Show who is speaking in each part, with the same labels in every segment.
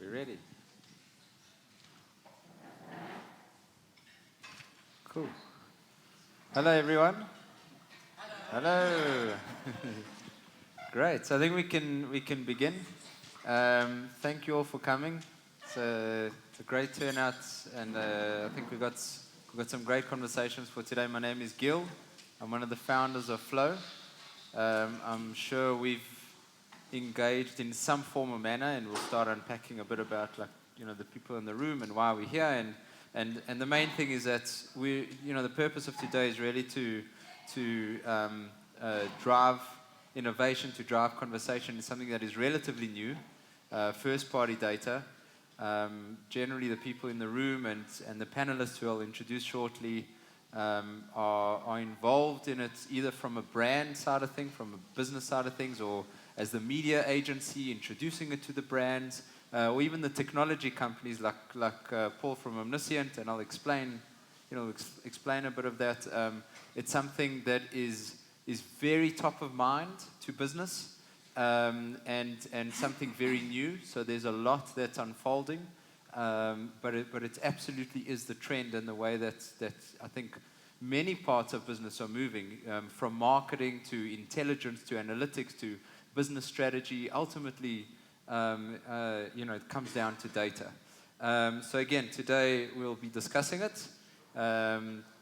Speaker 1: You ready? Cool. Hello, everyone. Hello. Great. So I think we can begin. Thank you all for coming. It's a great turnout, and I think we got some great conversations for today. My name is Gil. I'm one of the founders of Flow. I'm sure we've engaged in some form or manner, and we'll start unpacking a bit about the people in the room and why we're here. And the main thing is that the purpose of today is really to drive innovation, to drive conversation in something that is relatively new, first-party data. Generally, the people in the room and the panelists who I'll introduce shortly are involved in it either from a brand side of things, from a business side of things, or as the media agency introducing it to the brands, or even the technology companies like Paul from Omniscient, and I'll explain a bit of that. It's something that is very top of mind to business, and something very new. So there's a lot that's unfolding, but it absolutely is the trend and the way that I think many parts of business are moving, from marketing to intelligence to analytics to business strategy. Ultimately, it comes down to data. So again, today we'll be discussing it.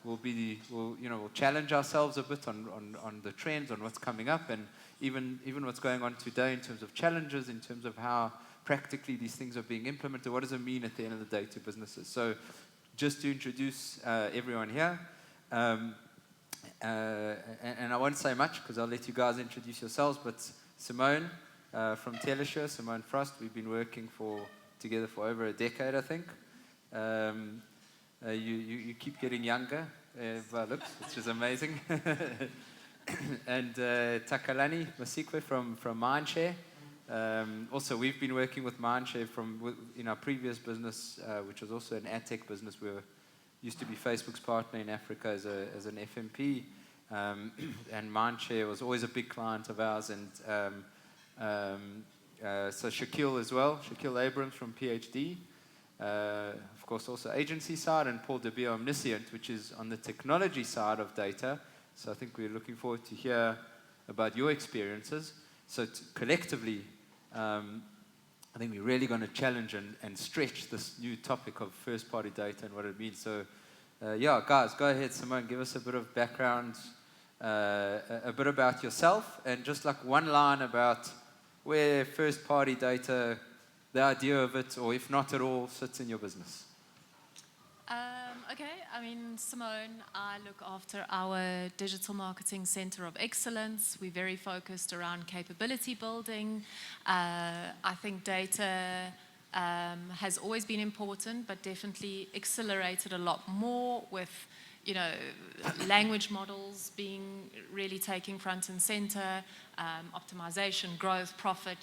Speaker 1: We'll challenge ourselves a bit on the trends, on what's coming up, and even what's going on today in terms of challenges, in terms of how practically these things are being implemented. What does it mean at the end of the day to businesses? So just to introduce everyone here, and I won't say much because I'll let you guys introduce yourselves, but Simone from Telesure, Simone Frost, we've been working together for over a decade, I think. You keep getting younger by looks, which is amazing. And Takalani Masikwe from Mindshare. Also, we've been working with Mindshare in our previous business, which was also an ad tech business. We used to be Facebook's partner in Africa as an FMP, and Mindshare was always a big client of ours. And so Shaquille as well, Shaquille Abrams from PhD. Of course, also agency side, and Paul DeBeer Omniscient, which is on the technology side of data. So I think we're looking forward to hear about your experiences. So collectively, I think we're really going to challenge and stretch this new topic of first-party data and what it means. So guys, go ahead, Simone, give us a bit of background, a bit about yourself, and just like one line about where first-party data, the idea of it, or if not at all, sits in your business.
Speaker 2: Okay, Simone, I look after our Digital Marketing Center of Excellence. We're very focused around capability building. I think data has always been important, but definitely accelerated a lot more with, language models being really taking front and center, optimization, growth, profit,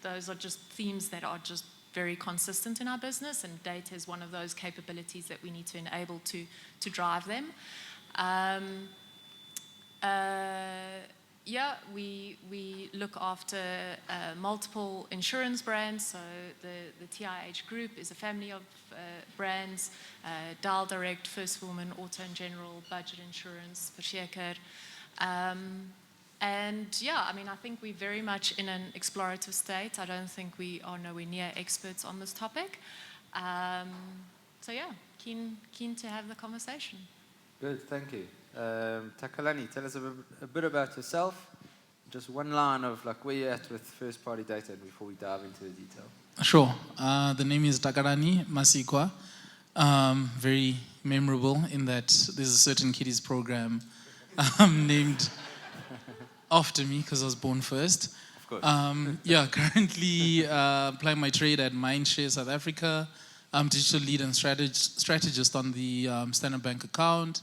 Speaker 2: those are just themes that are just very consistent in our business, and data is one of those capabilities that we need to enable to drive them. We look after multiple insurance brands. So the TIH Group is a family of brands, Dial Direct, First Woman, Auto and General, Budget Insurance, Verseker. I think we're very much in an explorative state. I don't think we are nowhere near experts on this topic. Keen to have the conversation.
Speaker 1: Good, thank you. Takalani, tell us a bit about yourself. Just one line of where you're at with first-party data before we dive into the detail.
Speaker 3: Sure. The name is Takalani Masikwa. Very memorable in that there's a certain kiddies program named after me because I was born first.
Speaker 1: Of course.
Speaker 3: Currently applying my trade at Mindshare South Africa. I'm digital lead and strategist on the Standard Bank account.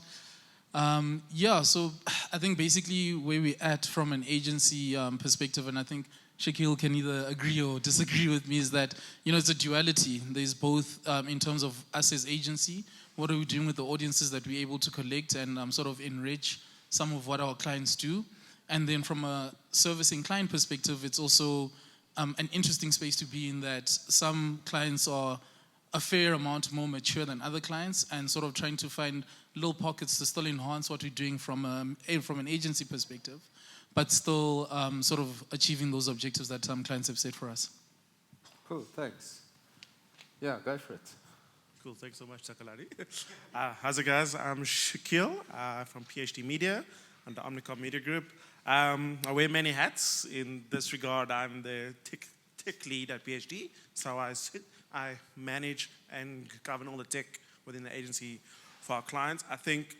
Speaker 3: So I think basically where we're at from an agency perspective, and I think Shaquille can either agree or disagree with me, is that, it's a duality. There's both in terms of us as agency, what are we doing with the audiences that we're able to collect and sort of enrich some of what our clients do. And then from a servicing client perspective, it's also an interesting space to be in, that some clients are a fair amount more mature than other clients, and sort of trying to find little pockets to still enhance what we're doing from an agency perspective, but still sort of achieving those objectives that some clients have set for us.
Speaker 1: Cool, thanks. Yeah, go for it.
Speaker 4: Cool, thanks so much, Takalani. How's it, guys? I'm Shaquille from PhD Media and the Omnicom Media Group. I wear many hats. In this regard, I'm the tech lead at PhD, so I manage and govern all the tech within the agency for our clients. I think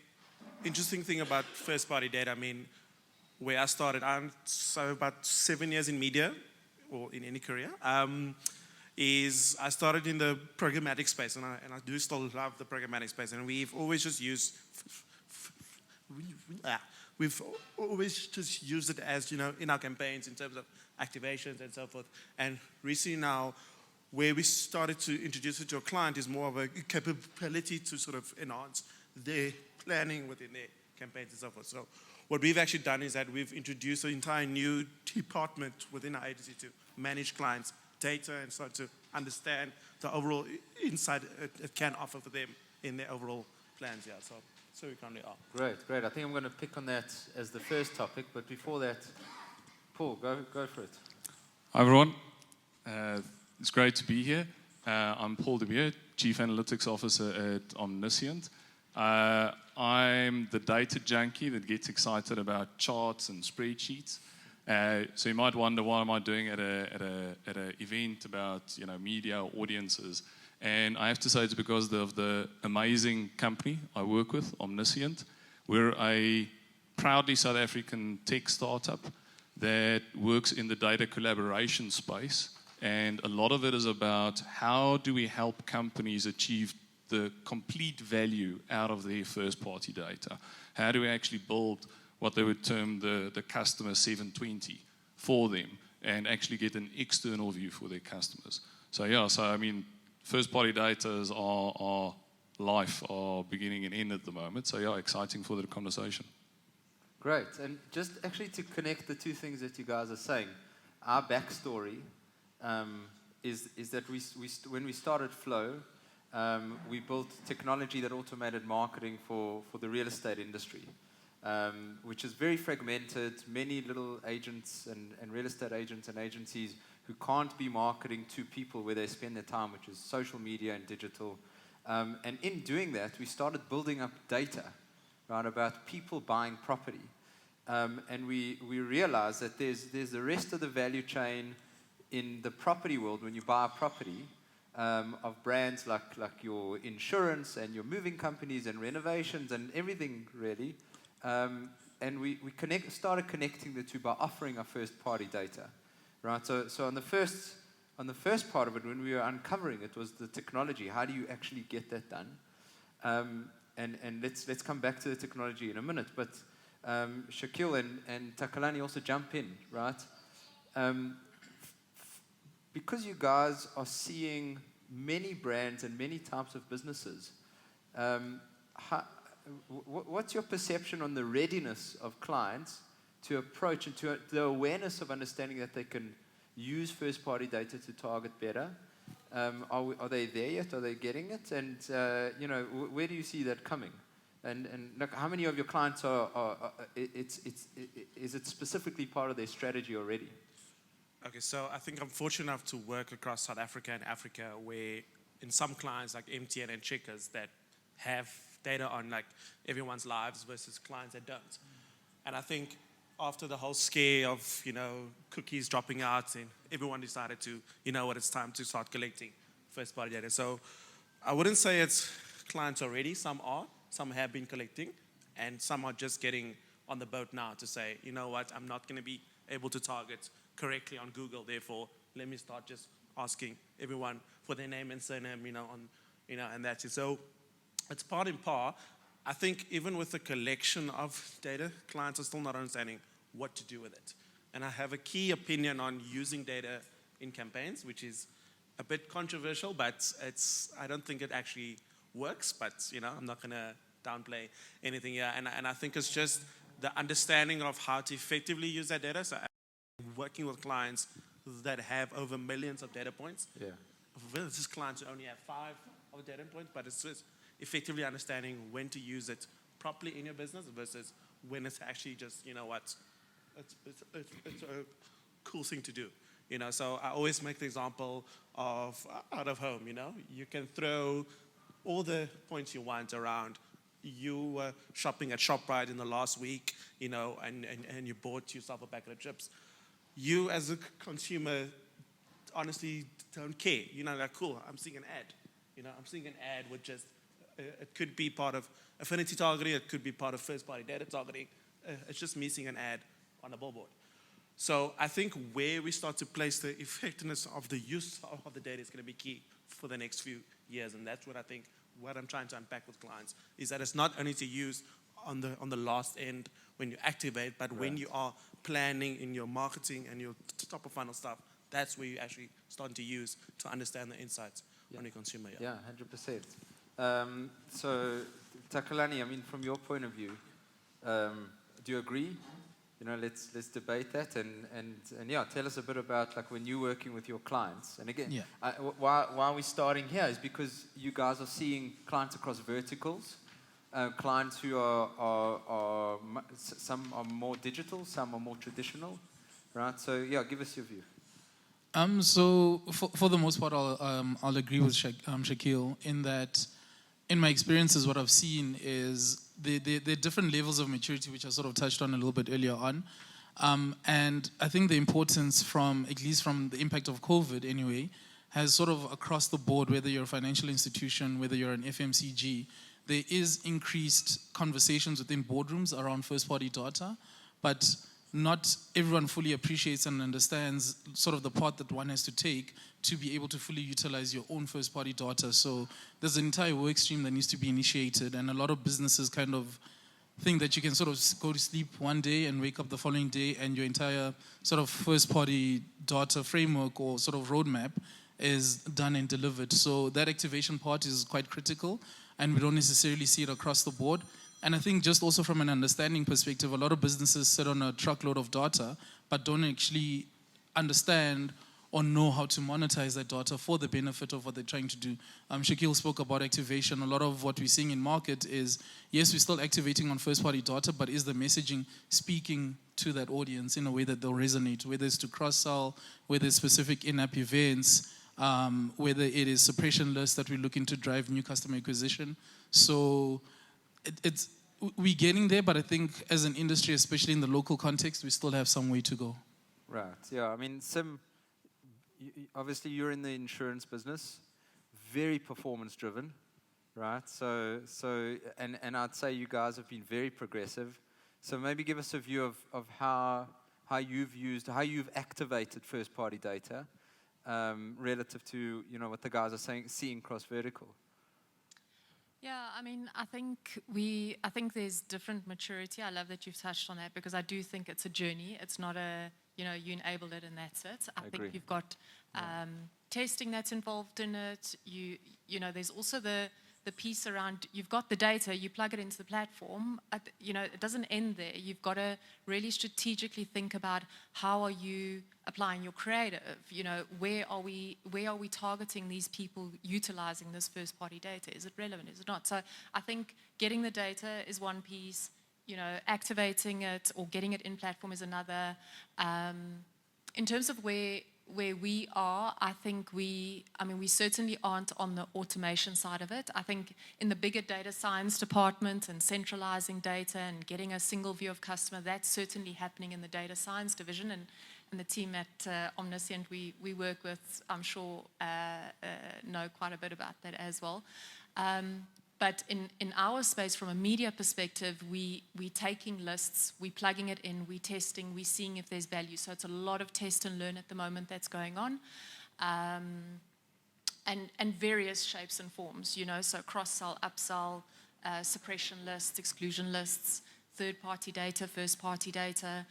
Speaker 4: interesting thing about first-party data, I mean, where I started, I'm so about 7 years in media, or in any career, is I started in the programmatic space, and I do still love the programmatic space, and we've always just used it as, you know, in our campaigns in terms of activations and so forth. And recently now, where we started to introduce it to a client is more of a capability to sort of enhance their planning within their campaigns and so forth. So what we've actually done is that we've introduced an entire new department within our agency to manage clients' data and start to understand the overall insight it can offer for them in their overall plans. Yeah, so we currently are.
Speaker 1: Great. I think I'm going to pick on that as the first topic, but before that, Paul, go for it.
Speaker 5: Hi, everyone. It's great to be here. I'm Paul de Beer, Chief Analytics Officer at Omniscient. I'm the data junkie that gets excited about charts and spreadsheets. So you might wonder, what am I doing at an event about, you know, media audiences? And I have to say it's because of the amazing company I work with, Omniscient. We're a proudly South African tech startup that works in the data collaboration space. And a lot of it is about how do we help companies achieve the complete value out of their first-party data? How do we actually build what they would term the customer 720 for them and actually get an external view for their customers? So yeah, I mean, first-party data is our life, our beginning and end at the moment. So yeah, exciting for the conversation.
Speaker 1: Great. And just actually to connect the two things that you guys are saying, our backstory is that when we started Flow, we built technology that automated marketing for the real estate industry, which is very fragmented, many little agents and real estate agents and agencies who can't be marketing to people where they spend their time, which is social media and digital. And in doing that, we started building up data, right, about people buying property. And we realized that there's the rest of the value chain in the property world when you buy a property, of brands like your insurance and your moving companies and renovations and everything really. And we started connecting the two by offering our first-party data, right? So on the first part of it, when we were uncovering it, was the technology. How do you actually get that done? And let's come back to the technology in a minute. But Shaquille and Takalani also jump in, right? Because you guys are seeing many brands and many types of businesses, what's your perception on the readiness of clients to approach and to the awareness of understanding that they can use first-party data to target better? Are they there yet? Are they getting it? And you know, where do you see that coming? And look, how many of your clients is it specifically part of their strategy already?
Speaker 4: Okay, so I think I'm fortunate enough to work across South Africa and Africa, where in some clients like MTN and Checkers that have data on like everyone's lives versus clients that don't. And I think after the whole scare of, you know, cookies dropping out, and everyone decided to, you know what, it's time to start collecting first-party data. So I wouldn't say it's clients already. Some are, some have been collecting, and some are just getting on the boat now to say, you know what, I'm not going to be able to target correctly on Google, therefore let me start just asking everyone for their name and surname, and that's it. So it's part and part. I think even with the collection of data, clients are still not understanding what to do with it. And I have a key opinion on using data in campaigns, which is a bit controversial, but I don't think it actually works, but I'm not gonna downplay anything here. And I think it's just the understanding of how to effectively use that data. So working with clients that have over millions of data points
Speaker 1: Yeah.
Speaker 4: versus clients who only have 5 of the data points, but it's just effectively understanding when to use it properly in your business versus when it's actually just, you know what, it's a cool thing to do. You know, so I always make the example of out of home, you know. You can throw all the points you want around. You were shopping at ShopRite in the last week, you know, and you bought yourself a packet of chips. You as a consumer honestly don't care. You know, like, cool, I'm seeing an ad. You know, I'm seeing an ad with just, it could be part of affinity targeting, it could be part of first-party data targeting. It's just me seeing an ad on a billboard. So I think where we start to place the effectiveness of the use of the data is going to be key for the next few years, and that's what I think, what I'm trying to unpack with clients, is that it's not only to use on the last end when you activate, but when you are planning in your marketing and your top of funnel stuff, that's where you actually starting to use to understand the insights on your consumer.
Speaker 1: Yeah, 100%. So, Takalani, I mean, from your point of view, do you agree? You know, let's debate that and yeah, tell us a bit about like when you're working with your clients. And again, why we're starting here is because you guys are seeing clients across verticals, clients who are some are more digital, some are more traditional, right? So yeah, give us your view.
Speaker 3: So for the most part, I'll agree with Shaquille in that. In my experiences, what I've seen is the different levels of maturity, which I sort of touched on a little bit earlier on. And I think the importance from, at least from the impact of COVID anyway, has sort of across the board, whether you're a financial institution, whether you're an FMCG, there is increased conversations within boardrooms around first-party data, but not everyone fully appreciates and understands sort of the part that one has to take to be able to fully utilize your own first-party data. So there's an entire work stream that needs to be initiated, and a lot of businesses kind of think that you can sort of go to sleep one day and wake up the following day and your entire sort of first-party data framework or sort of roadmap is done and delivered. So that activation part is quite critical, and we don't necessarily see it across the board. And I think just also from an understanding perspective, a lot of businesses sit on a truckload of data, but don't actually understand or know how to monetize that data for the benefit of what they're trying to do. Shaquille spoke about activation. A lot of what we're seeing in market is, yes, we're still activating on first-party data, but is the messaging speaking to that audience in a way that they'll resonate, whether it's to cross-sell, whether it's specific in-app events, whether it is suppression lists that we're looking to drive new customer acquisition. So we're getting there, but I think as an industry, especially in the local context, we still have some way to go.
Speaker 1: Right. Yeah. I mean, Sim, obviously you're in the insurance business, very performance driven, right? So and I'd say you guys have been very progressive. So maybe give us a view of how you've activated first party data relative to, you know, what the guys are seeing cross vertical.
Speaker 2: Yeah, I mean, I think there's different maturity. I love that you've touched on that because I do think it's a journey. It's not a, you know, you enable it and that's it. I think you've got testing that's involved in it. You know, there's also the piece around, you've got the data, you plug it into the platform. You know, it doesn't end there. You've got to really strategically think about how are you applying your creative. You know, where are we targeting these people utilizing this first party data? Is it relevant? Is it not? So I think getting the data is one piece. You know, activating it or getting it in platform is another. In terms of where we are, I think we certainly aren't on the automation side of it. I think in the bigger data science department and centralizing data and getting a single view of customer, that's certainly happening in the data science division. And the team at Omniscient we work with, I'm sure, know quite a bit about that as well. But in our space, from a media perspective, we're taking lists, we're plugging it in, we're testing, we're seeing if there's value. So it's a lot of test and learn at the moment that's going on. And various shapes and forms, you know, so cross-sell, upsell, suppression lists, exclusion lists, third-party data, first-party data.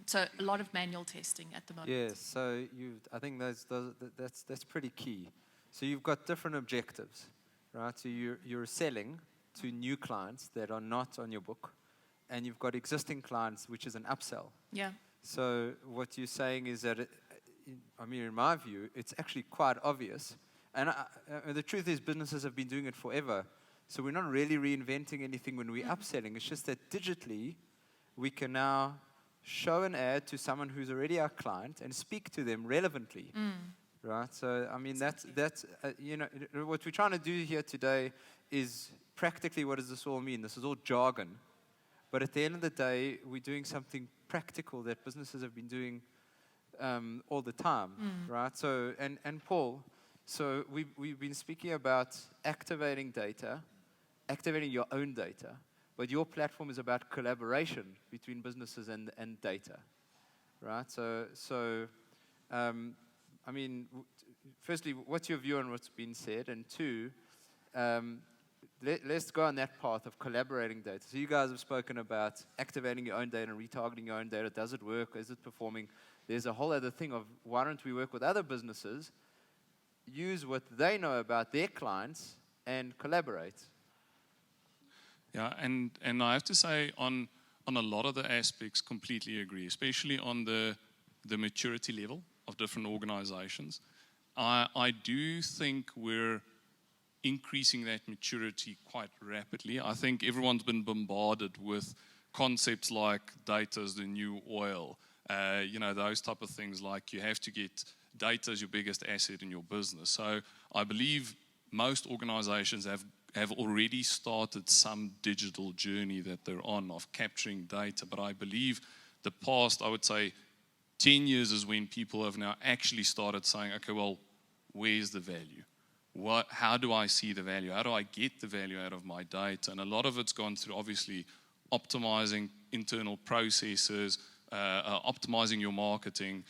Speaker 2: So a lot of manual testing at the moment.
Speaker 1: Yeah, so I think that's pretty key. So you've got different objectives. Right, so you're selling to new clients that are not on your book, and you've got existing clients, which is an upsell.
Speaker 2: Yeah.
Speaker 1: So what you're saying is that I mean, in my view, it's actually quite obvious. And the truth is, businesses have been doing it forever. So we're not really reinventing anything when we're upselling. It's just that digitally, we can now show an ad to someone who's already our client and speak to them relevantly. Right? So, I mean, that's what we're trying to do here today is practically what does this all mean? This is all jargon. But at the end of the day, we're doing something practical that businesses have been doing all the time, right? So, and Paul, so we've been speaking about activating data, activating your own data, but your platform is about collaboration between businesses and data, right? So I mean, firstly, what's your view on what's been said? And two, let's go on that path of collaborating data. So you guys have spoken about activating your own data and retargeting your own data. Does it work? Is it performing? There's a whole other thing of why don't we work with other businesses, use what they know about their clients, and collaborate.
Speaker 5: Yeah, and I have to say on a lot of the aspects, completely agree, especially on the maturity level of different organizations. I do think we're increasing that maturity quite rapidly. I think everyone's been bombarded with concepts like data is the new oil, those type of things, like you have to get data as your biggest asset in your business. So I believe most organizations have already started some digital journey that they're on of capturing data. But I believe the past, I would say, 10 years is when people have now actually started saying, okay, well, where's the value? How do I see the value? How do I get the value out of my data? And a lot of it's gone through, obviously, optimizing internal processes, optimizing your marketing.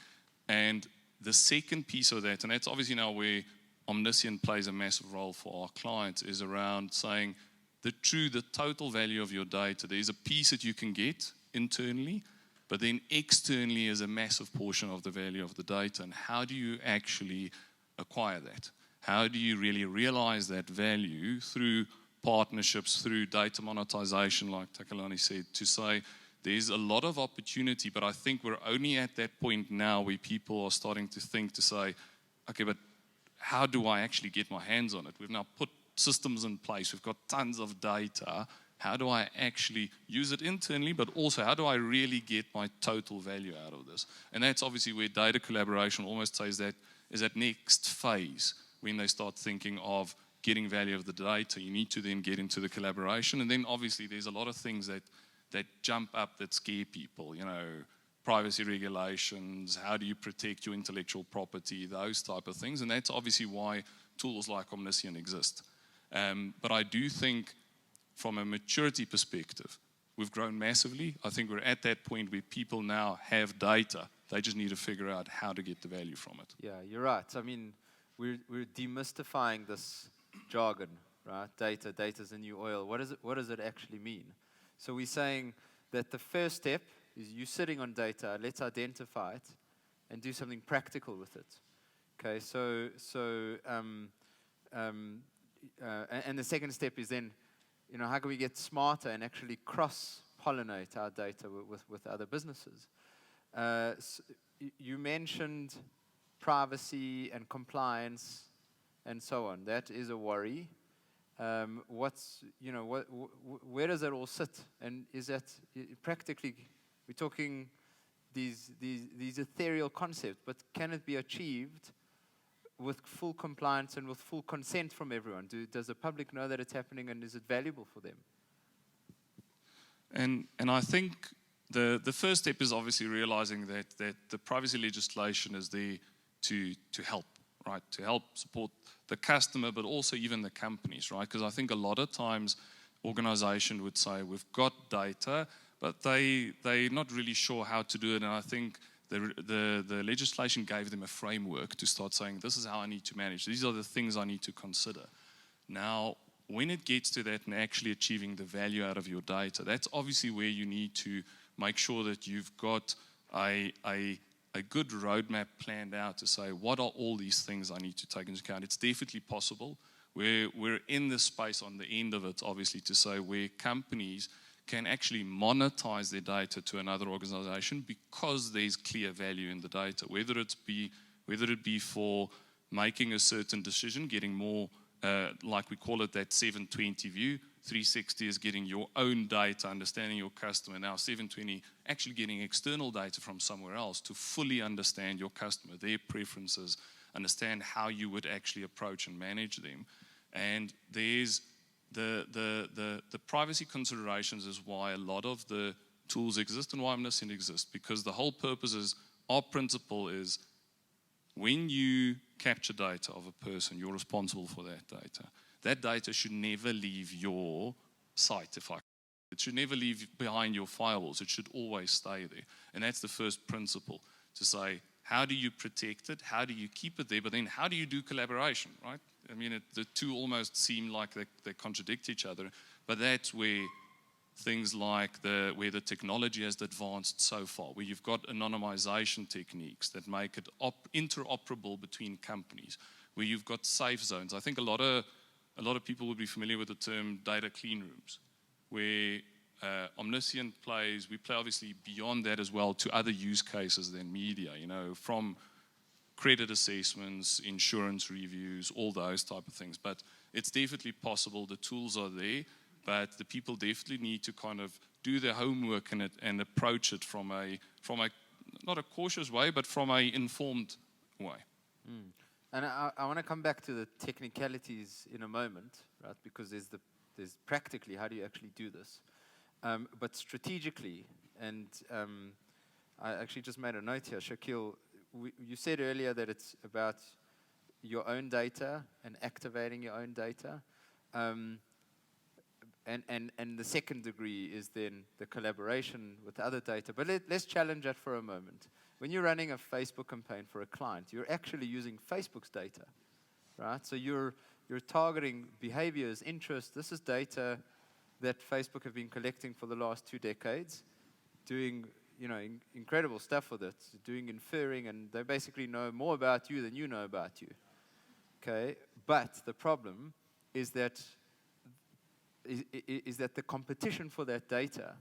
Speaker 5: And the second piece of that, and that's obviously now where Omniscient plays a massive role for our clients, is around saying the total value of your data. There's a piece that you can get internally, but then externally is a massive portion of the value of the data. And how do you actually acquire that? How do you really realize that value through partnerships, through data monetization, like Takalani said, to say there's a lot of opportunity, but I think we're only at that point now where people are starting to think to say, okay, but how do I actually get my hands on it? We've now put systems in place. We've got tons of data. How do I actually use it internally, but also how do I really get my total value out of this? And that's obviously where data collaboration almost says that is that next phase when they start thinking of getting value of the data. You need to then get into the collaboration. And then obviously there's a lot of things that jump up that scare people, privacy regulations, how do you protect your intellectual property, those type of things. And that's obviously why tools like Omniscient exist. But I do think from a maturity perspective, we've grown massively. I think we're at that point where people now have data. They just need to figure out how to get the value from it.
Speaker 1: Yeah, you're right. I mean, we're demystifying this jargon, right? Data's the new oil. What does it actually mean? So we're saying that the first step is you sitting on data. Let's identify it and do something practical with it. Okay, and the second step is then, how can we get smarter and actually cross-pollinate our data with other businesses? You mentioned privacy and compliance and so on. That is a worry. Where does that all sit? And is that practically, we're talking these ethereal concepts, but can it be achieved with full compliance and with full consent from everyone? Does the public know that it's happening, and is it valuable for them?
Speaker 5: And I think the first step is obviously realizing that the privacy legislation is there to help, right? To help support the customer, but also even the companies, right? Because I think a lot of times organizations would say, we've got data, but they're not really sure how to do it. And I think the legislation gave them a framework to start saying, this is how I need to manage. These are the things I need to consider. Now, when it gets to that and actually achieving the value out of your data, that's obviously where you need to make sure that you've got a good roadmap planned out to say, what are all these things I need to take into account? It's definitely possible. We're in this space on the end of it, obviously, to say where companies can actually monetize their data to another organization because there's clear value in the data, whether it's be whether it be for making a certain decision, getting more, like we call it that 720 view. 360 is getting your own data, understanding your customer. Now 720, actually getting external data from somewhere else to fully understand your customer, their preferences, understand how you would actually approach and manage them. And there's the privacy considerations is why a lot of the tools exist and why Omniscient exists, because the whole purpose is, our principle is, when you capture data of a person, you're responsible for that data. That data should never leave your site, it should never leave behind your firewalls. It should always stay there. And that's the first principle, to say, how do you protect it? How do you keep it there? But then how do you do collaboration, right? I mean, the two almost seem like they contradict each other. But that's where things like where the technology has advanced so far, where you've got anonymization techniques that make it interoperable between companies, where you've got safe zones. I think a lot of people would be familiar with the term data clean rooms, where Omniscient we play obviously beyond that as well to other use cases than media, from credit assessments, insurance reviews, all those type of things. But it's definitely possible, the tools are there, but the people definitely need to kind of do their homework and approach it from a not a cautious way, but from a informed way.
Speaker 1: Mm. And I want to come back to the technicalities in a moment, right? Because there's practically, how do you actually do this? But strategically, and I actually just made a note here, Shakil, you said earlier that it's about your own data and activating your own data. And the second degree is then the collaboration with other data. But let's challenge that for a moment. When you're running a Facebook campaign for a client, you're actually using Facebook's data, right? So you're targeting behaviors, interests. This is data that Facebook have been collecting for the last 2 decades, doing incredible stuff with it, doing inferring, and they basically know more about you than you know about you. Okay, but the problem is that the competition for that data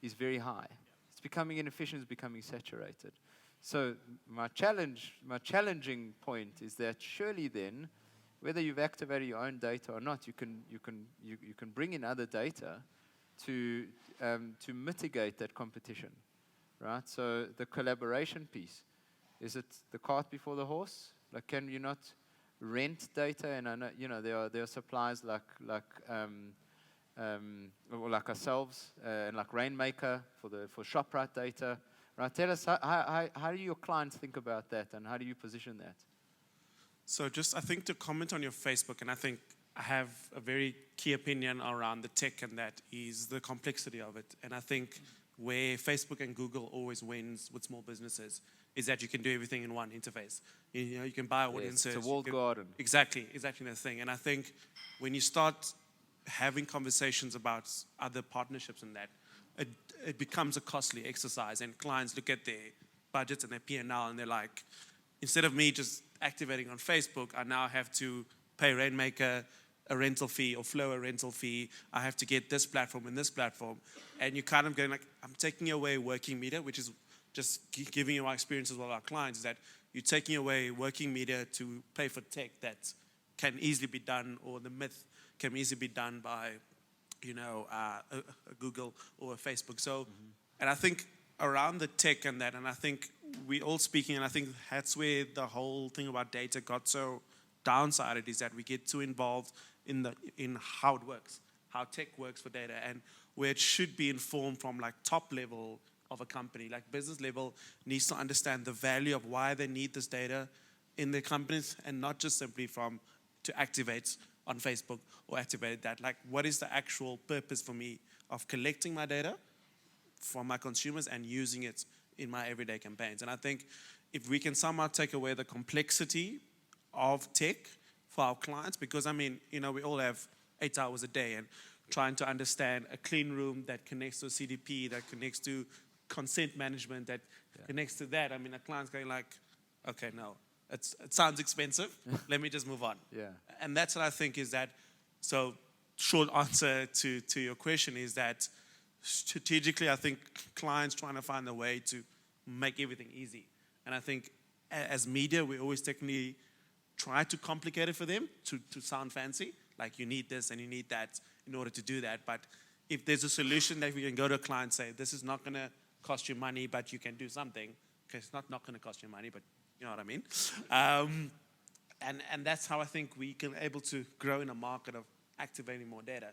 Speaker 1: is very high. It's becoming inefficient, it's becoming saturated. So my challenging point is that surely then, whether you've activated your own data or not, you can bring in other data to mitigate that competition, right? So the collaboration piece, is it the cart before the horse? Like, can you not rent data? And I know there are suppliers like ourselves and like Rainmaker for ShopRite data. Right, tell us, how do your clients think about that, and how do you position that?
Speaker 4: So just, I think, to comment on your Facebook, and I think I have a very key opinion around the tech, and that is the complexity of it. And I think where Facebook and Google always wins with small businesses is that you can do everything in one interface. You can buy audiences.
Speaker 1: It's a walled garden.
Speaker 4: Exactly the thing. And I think when you start having conversations about other partnerships and that, it becomes a costly exercise, and clients look at their budgets and their P&L and they're like, instead of me just activating on Facebook, I now have to pay Rainmaker a rental fee or Flow a rental fee. I have to get this platform and this platform. And you're kind of going like, I'm taking away working media, which is just giving you our experiences with our clients, is that you're taking away working media to pay for tech that can easily be done, or the myth can easily be done by a Google or a Facebook. So, and I think around the tech and that, and I think we all speaking, and I think that's where the whole thing about data got so downside, is that we get too involved in how it works, how tech works for data, and where it should be informed from like top level of a company, like business level needs to understand the value of why they need this data in their companies, and not just simply to activate on Facebook or activate that. Like, what is the actual purpose for me of collecting my data from my consumers and using it in my everyday campaigns? And I think if we can somehow take away the complexity of tech for our clients, because we all have 8 hours a day, and trying to understand a clean room that connects to CDP, that connects to consent management, that connects to that. A client's going like, okay, no, it sounds expensive. Let me just move on.
Speaker 1: Yeah.
Speaker 4: And that's what I think is that. So, short answer to your question is that strategically, I think clients trying to find a way to make everything easy. And I think as media, we always technically try to complicate it for them to sound fancy. Like you need this and you need that in order to do that. But if there's a solution that we can go to a client and say, this is not going to cost you money, but you can do something. Okay, it's not going to cost you money, but you know what I mean. And that's how I think we can able to grow in a market of activating more data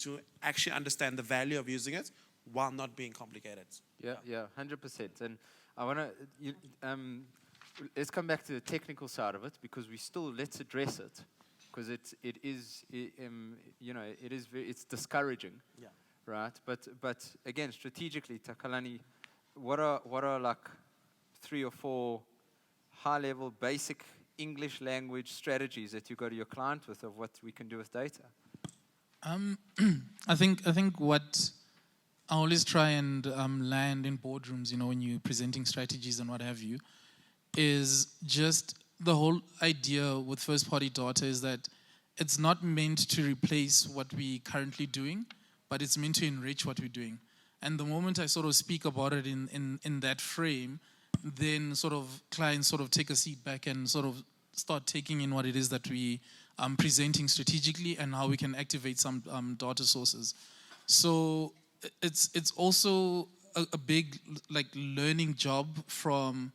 Speaker 4: to actually understand the value of using it while not being complicated.
Speaker 1: Yeah, 100%. And I want to, let's come back to the technical side of it, because let's address it, because it's discouraging, right? But again, strategically, Takalani, what are like 3 or 4 high-level, basic English language strategies that you go to your client with of what we can do with data?
Speaker 3: I think what I always try and land in boardrooms, when you're presenting strategies and what have you, is just the whole idea with first-party data is that it's not meant to replace what we're currently doing, but it's meant to enrich what we're doing. And the moment I sort of speak about it in that frame, then sort of clients sort of take a seat back and sort of start taking in what it is that we presenting strategically and how we can activate some data sources. So it's also a big learning job from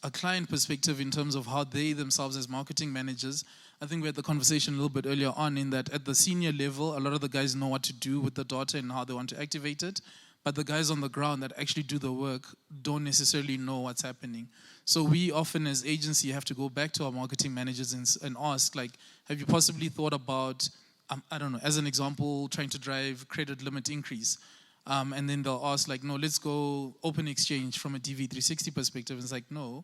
Speaker 3: a client perspective in terms of how they themselves as marketing managers. I think we had the conversation a little bit earlier on in that at the senior level, a lot of the guys know what to do with the data and how they want to activate it. But the guys on the ground that actually do the work don't necessarily know what's happening. So we often as agency have to go back to our marketing managers and ask, have you possibly thought about, I don't know, as an example, trying to drive credit limit increase? And then they'll ask, no, let's go open exchange from a DV360 perspective. And it's like, no,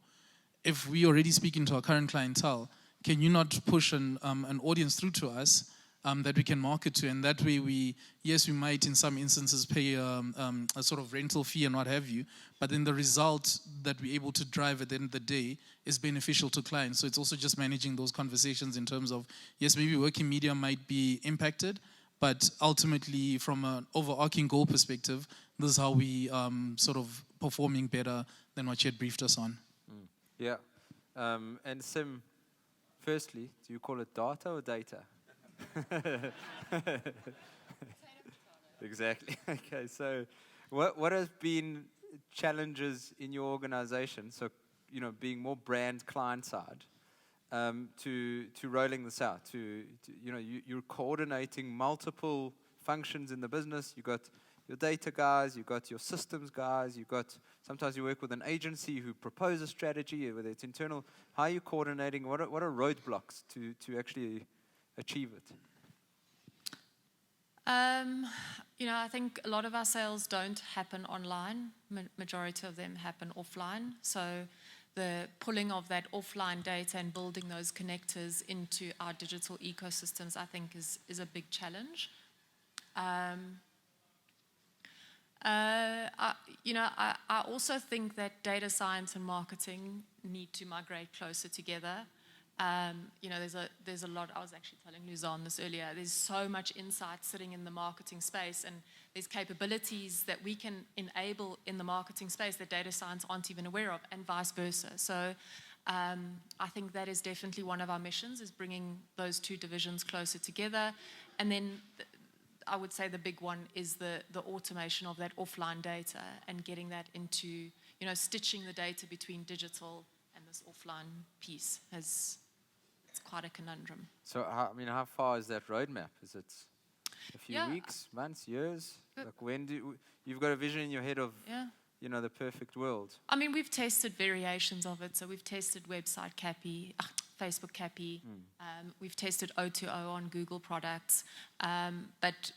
Speaker 3: if we already speaking to our current clientele, can you not push an audience through to us that we can market to? And that way we might in some instances pay a sort of rental fee and what have you, but then the result that we're able to drive at the end of the day is beneficial to clients. So it's also just managing those conversations in terms of, yes, maybe working media might be impacted, but ultimately from an overarching goal perspective, this is how we sort of performing better than what you had briefed us on.
Speaker 1: Yeah. And Sim, firstly, do you call it data or data? Exactly. Okay, so what has been challenges in your organization, so being more brand client side, to rolling this out, to you're coordinating multiple functions in the business. You got your data guys, you got your systems guys, sometimes you work with an agency who propose a strategy, whether it's internal. How are you coordinating? What are roadblocks to actually achieve it?
Speaker 2: I think a lot of our sales don't happen online. Majority of them happen offline. So the pulling of that offline data and building those connectors into our digital ecosystems, I think, is a big challenge. I also think that data science and marketing need to migrate closer together. There's a lot. I was actually telling Luzon this earlier. There's so much insight sitting in the marketing space, and there's capabilities that we can enable in the marketing space that data science aren't even aware of, and vice versa. So I think that is definitely one of our missions, is bringing those two divisions closer together. And then I would say the big one is the automation of that offline data and getting that into, stitching the data between digital and this offline piece. It's quite a conundrum.
Speaker 1: So, how far is that roadmap? Is it a few weeks, months, years? You've got a vision in your head of, the perfect world?
Speaker 2: We've tested variations of it. So we've tested website Cappy, Facebook Cappy. We've tested O2O on Google products. But,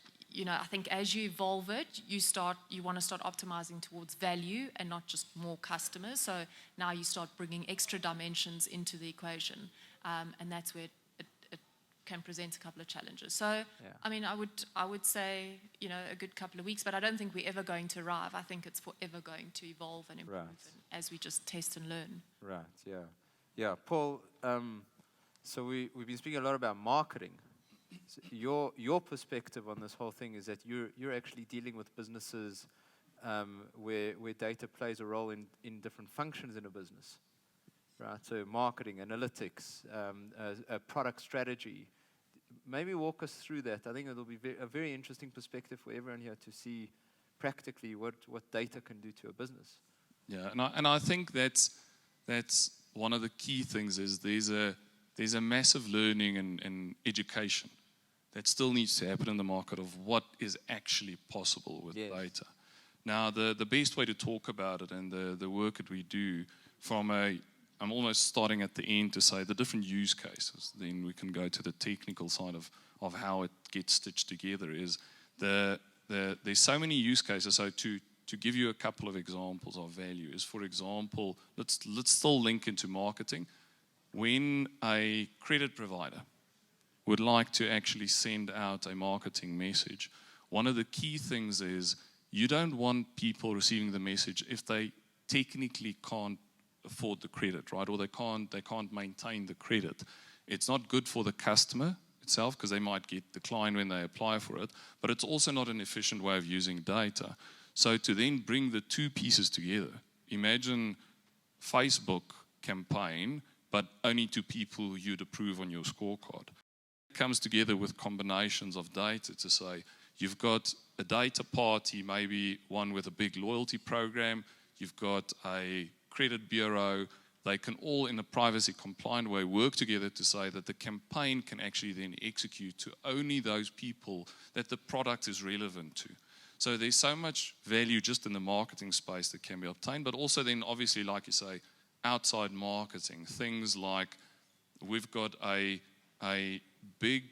Speaker 2: I think as you evolve it, you want to start optimizing towards value and not just more customers. So now you start bringing extra dimensions into the equation. And that's where it can present a couple of challenges. So, I would say, a good couple of weeks, but I don't think we're ever going to arrive. I think it's forever going to evolve and improve as we just test and learn.
Speaker 1: Right, yeah. Yeah, Paul, so we've been speaking a lot about marketing. So your perspective on this whole thing is that you're actually dealing with businesses where data plays a role in different functions in a business. right? So marketing, analytics, a product strategy. Maybe walk us through that. I think it'll be a very interesting perspective for everyone here to see practically what data can do to a business.
Speaker 5: Yeah, and I think that's one of the key things is there's a massive learning and education that still needs to happen in the market of what is actually possible with
Speaker 1: Yes.
Speaker 5: data. Now, the best way to talk about it and the work that we do I'm almost starting at the end to say the different use cases, then we can go to the technical side of how it gets stitched together is there's so many use cases. So to give you a couple of examples of value is, for example, let's still link into marketing. When a credit provider would like to actually send out a marketing message, one of the key things is you don't want people receiving the message if they technically can't afford the credit, right? Or they can't maintain the credit. It's not good for the customer itself because they might get declined when they apply for it, but it's also not an efficient way of using data. So to then bring the two pieces together, imagine Facebook campaign, but only to people you'd approve on your scorecard. It comes together with combinations of data to say, you've got a data party, maybe one with a big loyalty program, you've got a credit bureau, they can all in a privacy compliant way work together to say that the campaign can actually then execute to only those people that the product is relevant to. So there's so much value just in the marketing space that can be obtained, but also then obviously, like you say, outside marketing, things like we've got a big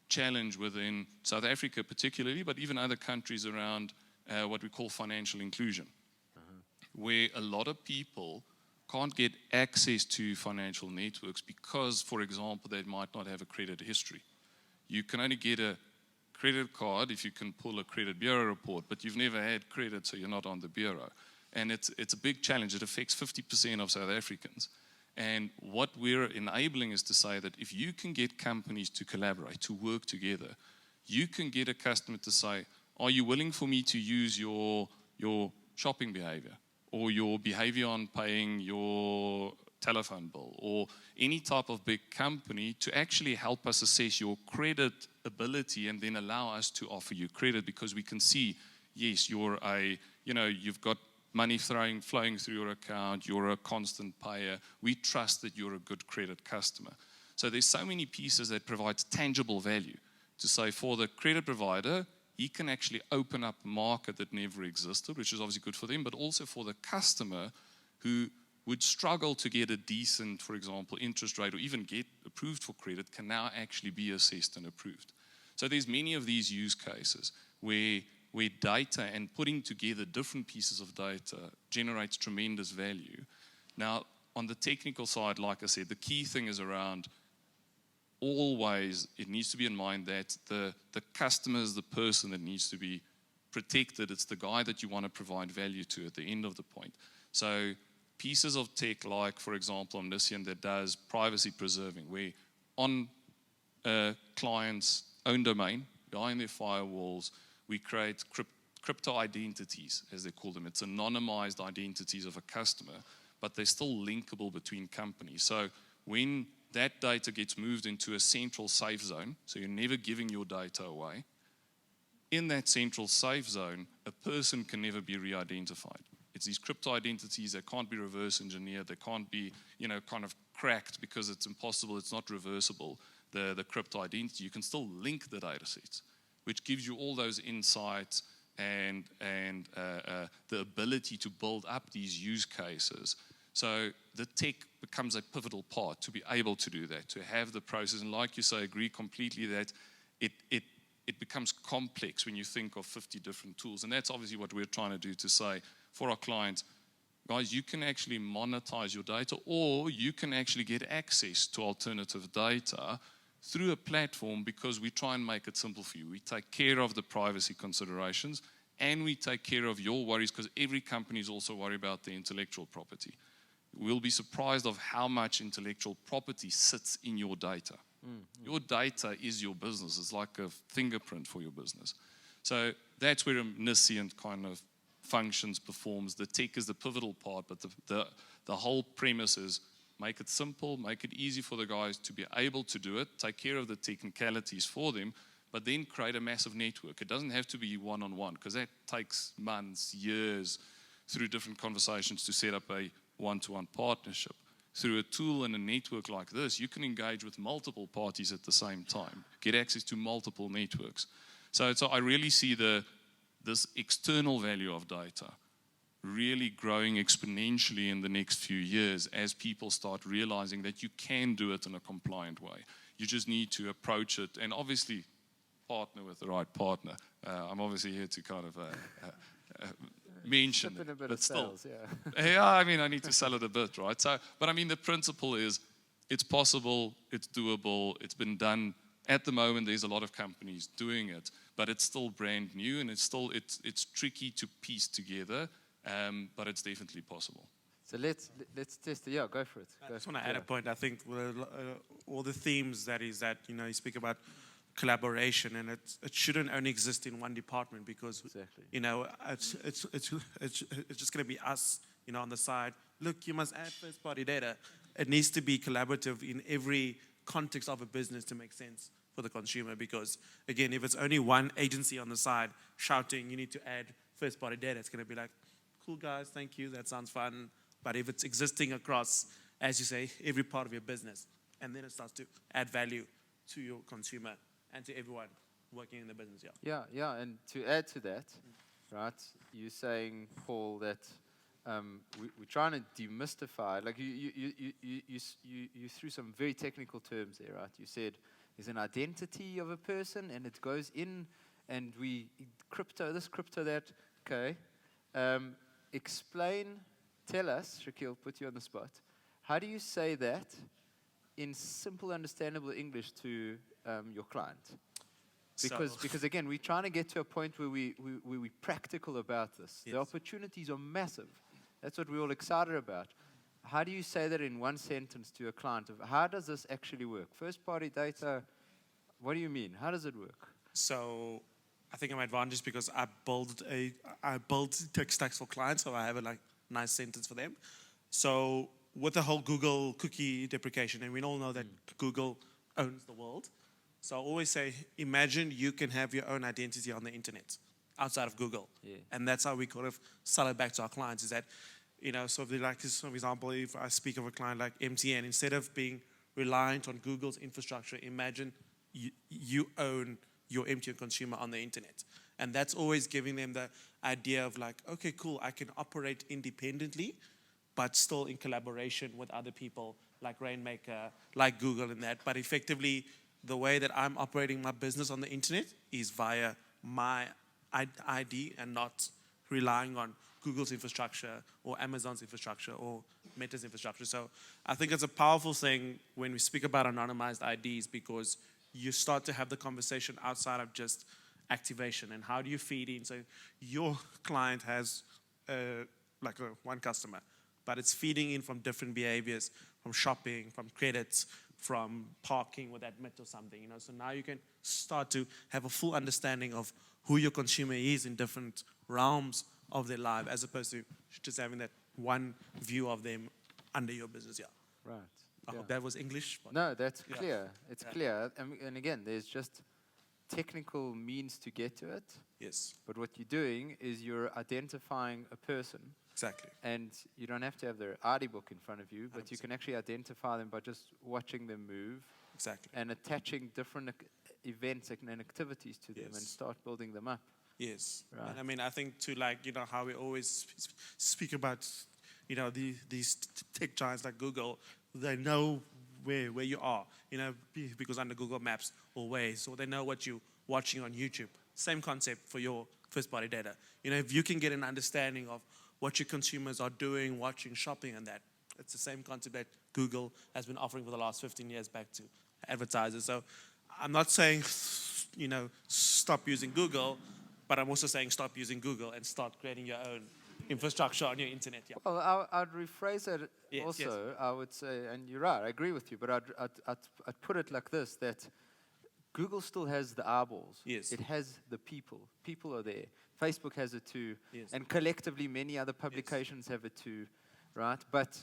Speaker 5: challenge within South Africa particularly, but even other countries around what we call financial inclusion, where a lot of people can't get access to financial networks because, for example, they might not have a credit history. You can only get a credit card if you can pull a credit bureau report, but you've never had credit, so you're not on the bureau. And it's a big challenge. It affects 50% of South Africans. And what we're enabling is to say that if you can get companies to collaborate, to work together, you can get a customer to say, are you willing for me to use your shopping behavior or your behavior on paying your telephone bill or any type of big company to actually help us assess your credit ability and then allow us to offer you credit because we can see, yes, you've got money flowing through your account, you're a constant payer, we trust that you're a good credit customer. So there's so many pieces that provide tangible value to say for the credit provider, he can actually open up a market that never existed, which is obviously good for them, but also for the customer who would struggle to get a decent, for example, interest rate or even get approved for credit can now actually be assessed and approved. So there's many of these use cases where data and putting together different pieces of data generates tremendous value. Now, on the technical side, like I said, the key thing is around always it needs to be in mind that the customer is the person that needs to be protected. It's the guy that you want to provide value to at the end of the point. So pieces of tech like, for example, Omniscient that does privacy preserving, where on a client's own domain, behind their firewalls, we create crypto identities, as they call them. It's anonymized identities of a customer, but they're still linkable between companies. So when that data gets moved into a central safe zone, so you're never giving your data away, in that central safe zone, a person can never be re-identified. It's these crypto identities that can't be reverse engineered, they can't be, kind of cracked because it's impossible, it's not reversible, the crypto identity. You can still link the data sets, which gives you all those insights and the ability to build up these use cases. So the tech becomes a pivotal part to be able to do that, to have the process. And like you say, I agree completely that it becomes complex when you think of 50 different tools. And that's obviously what we're trying to do to say for our clients, guys, you can actually monetize your data or you can actually get access to alternative data through a platform because we try and make it simple for you. We take care of the privacy considerations and we take care of your worries because every company is also worried about the intellectual property. We'll be surprised of how much intellectual property sits in your data. Your data is your business. It's like a fingerprint for your business. So that's where Omniscient kind of functions, performs. The tech is the pivotal part, but the whole premise is Make it simple, make it easy for the guys to be able to do it, take care of the technicalities for them, but then create a massive network. It doesn't have to be one-on-one, because that takes months, years, through different conversations to set up a one-to-one partnership. Through a tool and a network like this, you can engage with multiple parties at the same time, get access to multiple networks. So I really see this external value of data really growing exponentially in the next few years as people start realizing that you can do it in a compliant way. You just need to approach it and obviously partner with the right partner. I'm obviously here to kind of mention
Speaker 1: Slip in a
Speaker 5: it,
Speaker 1: bit
Speaker 5: but
Speaker 1: of
Speaker 5: still.
Speaker 1: sales, yeah.
Speaker 5: Yeah, I mean, I need to sell it a bit, right? So, but I mean, the principle is it's possible, it's doable, it's been done. At the moment, there's a lot of companies doing it, but it's still brand new and it's tricky to piece together. But it's definitely possible.
Speaker 1: So let's test it. Yeah, go for it.
Speaker 4: I
Speaker 1: Go
Speaker 4: just
Speaker 1: for
Speaker 4: want
Speaker 1: it,
Speaker 4: to add
Speaker 1: yeah.
Speaker 4: a point. I think all the themes that you speak about collaboration, and it shouldn't only exist in one department, because
Speaker 1: Exactly.
Speaker 4: it's just going to be us on the side. Look, you must add first party data. It needs to be collaborative in every context of a business to make sense for the consumer, because again, if it's only one agency on the side shouting you need to add first party data, it's going to be like, cool guys, thank you, that sounds fun. But if it's existing across, as you say, every part of your business, and then it starts to add value to your consumer and to everyone working in the business,
Speaker 1: Yeah, and to add to that, right, you're saying, Paul, that we're trying to demystify, like you threw some very technical terms there, right? You said there's an identity of a person, and it goes in, and we crypto this, crypto that, okay. Tell us, Shakil, put you on the spot. How do you say that in simple, understandable English to your client? Because again, we're trying to get to a point where we're practical about this.
Speaker 4: Yes.
Speaker 1: The opportunities are massive. That's what we're all excited about. How do you say that in one sentence to a client? How does this actually work? First party data, what do you mean? How does it work?
Speaker 4: So I think I'm advantaged because I build tech stacks for clients, so I have a nice sentence for them. So with the whole Google cookie deprecation, and we all know that Google owns the world. So I always say, imagine you can have your own identity on the internet outside of Google.
Speaker 1: Yeah.
Speaker 4: And that's how we kind of sell it back to our clients, is that, so if they like this, for example, if I speak of a client like MTN, instead of being reliant on Google's infrastructure, imagine you own your MTN consumer on the internet. And that's always giving them the idea of like, okay, cool, I can operate independently, but still in collaboration with other people like Rainmaker, like Google and that. But effectively, the way that I'm operating my business on the internet is via my ID and not relying on Google's infrastructure or Amazon's infrastructure or Meta's infrastructure. So I think it's a powerful thing when we speak about anonymized IDs, because you start to have the conversation outside of just activation. And how do you feed in? So your client has one customer, but it's feeding in from different behaviors, from shopping, from credits, from parking with Admit or something. So now you can start to have a full understanding of who your consumer is in different realms of their life, as opposed to just having that one view of them under your business. Yeah.
Speaker 1: Right.
Speaker 4: I hope that was English. But
Speaker 1: No, that's
Speaker 4: Yeah.
Speaker 1: clear. It's clear. And again, there's just technical means to get to it.
Speaker 4: Yes,
Speaker 1: But what you're doing is you're identifying a person,
Speaker 4: exactly.
Speaker 1: and you don't have to have their ID book in front of you, but you
Speaker 4: 100%.
Speaker 1: can actually identify them by just watching them move
Speaker 4: Exactly.
Speaker 1: and attaching different events and activities to them and
Speaker 4: Yes.
Speaker 1: start building them up.
Speaker 4: Yes.
Speaker 1: Right.
Speaker 4: And I mean, I think to how we always speak about, these tech giants like Google, they know where you are, because under Google Maps or Waze, or they know what you're watching on YouTube. Same concept for your first party data. If you can get an understanding of what your consumers are doing, watching, shopping, and that, it's the same concept that Google has been offering for the last 15 years back to advertisers. So I'm not saying, stop using Google, but I'm also saying stop using Google and start creating your own infrastructure on your internet. Yeah.
Speaker 1: Well, I'd rephrase it
Speaker 4: Yes,
Speaker 1: also.
Speaker 4: yes.
Speaker 1: I would say, and you're right, I agree with you, but I'd put it like this, that Google still has the eyeballs.
Speaker 4: Yes.
Speaker 1: It has the people. People are there. Facebook has it too.
Speaker 4: Yes.
Speaker 1: And collectively, many other publications have it too, right? But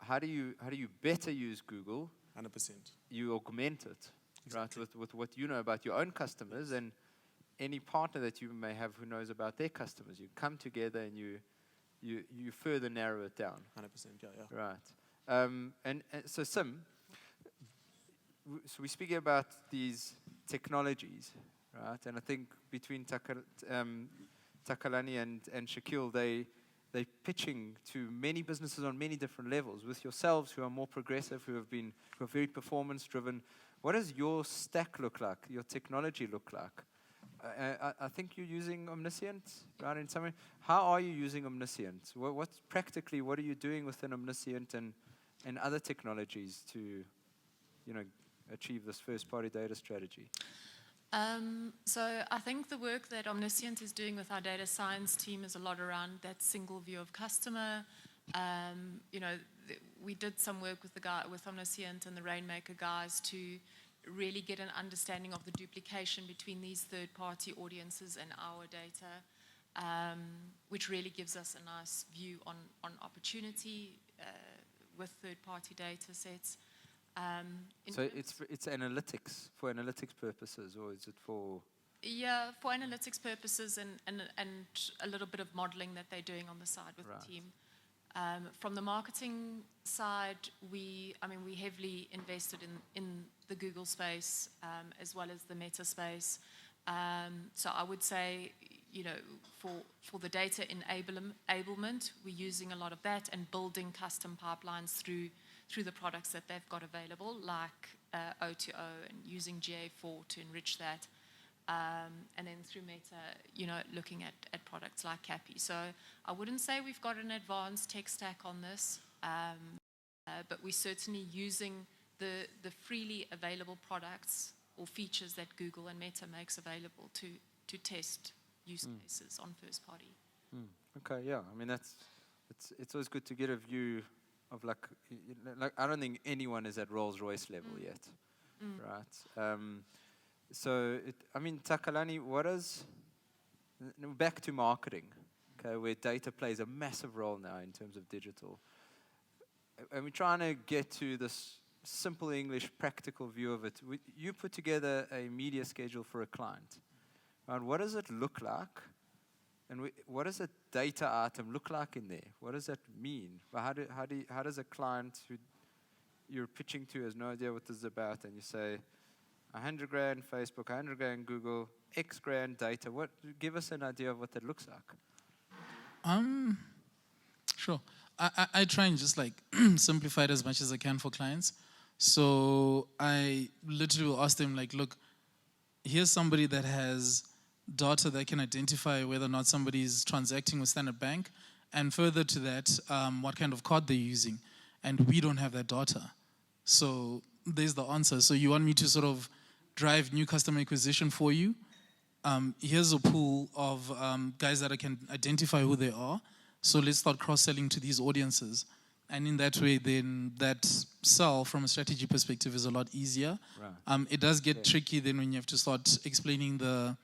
Speaker 1: how do you better use Google?
Speaker 4: 100%.
Speaker 1: You augment it,
Speaker 4: Exactly.
Speaker 1: right, with what you know about your own customers and any partner that you may have who knows about their customers. You come together and you further narrow it down.
Speaker 4: 100%, yeah.
Speaker 1: Right. And so, Sim, so we're speaking about these technologies, right? And I think between Takalani and Shaquille, they're pitching to many businesses on many different levels. With yourselves, who are more progressive, who are very performance-driven, what does your stack look like? Your technology look like? I think you're using Omniscient, right? In some way, how are you using Omniscient? What are you doing within Omniscient and other technologies to, achieve this first-party data strategy?
Speaker 2: So I think the work that Omniscient is doing with our data science team is a lot around that single view of customer. We did some work with Omniscient and the Rainmaker guys to really get an understanding of the duplication between these third-party audiences and our data, which really gives us a nice view on opportunity with third-party data sets.
Speaker 1: So it's analytics, for analytics purposes, or is it for?
Speaker 2: Yeah, for analytics purposes and a little bit of modeling that they're doing on the side with the team. From the marketing side, we heavily invested in the Google space as well as the Meta space. So I would say, for the data enablement, we're using a lot of that and building custom pipelines through the products that they've got available, like O2O, and using GA4 to enrich that. And then through Meta, looking at products like Cappy. So I wouldn't say we've got an advanced tech stack on this, but we're certainly using the freely available products or features that Google and Meta makes available to test use cases on first party.
Speaker 1: Okay, yeah. I mean, it's always good to get a view of like I don't think anyone is at Rolls-Royce level yet, right? So, Takalani, back to marketing, okay, where data plays a massive role now in terms of digital. And we're trying to get to this simple English, practical view of it. You put together a media schedule for a client. Right? What does it look like? And what does a data item look like in there? What does that mean? How does a client who you're pitching to has no idea what this is about, and you say, 100 grand Facebook, 100 grand Google, X grand data. Give us an idea of what that looks like.
Speaker 3: Sure. I try and just simplify it as much as I can for clients. So I literally will ask them look, here's somebody that has data that can identify whether or not somebody is transacting with Standard Bank, and further to that, what kind of card they're using. And we don't have that data. So there's the answer. So you want me to sort of drive new customer acquisition for you? Here's a pool of guys that I can identify who they are. So let's start cross-selling to these audiences. And in that way, then that sell from a strategy perspective is a lot easier. Right. It does get tricky then when you have to start explaining the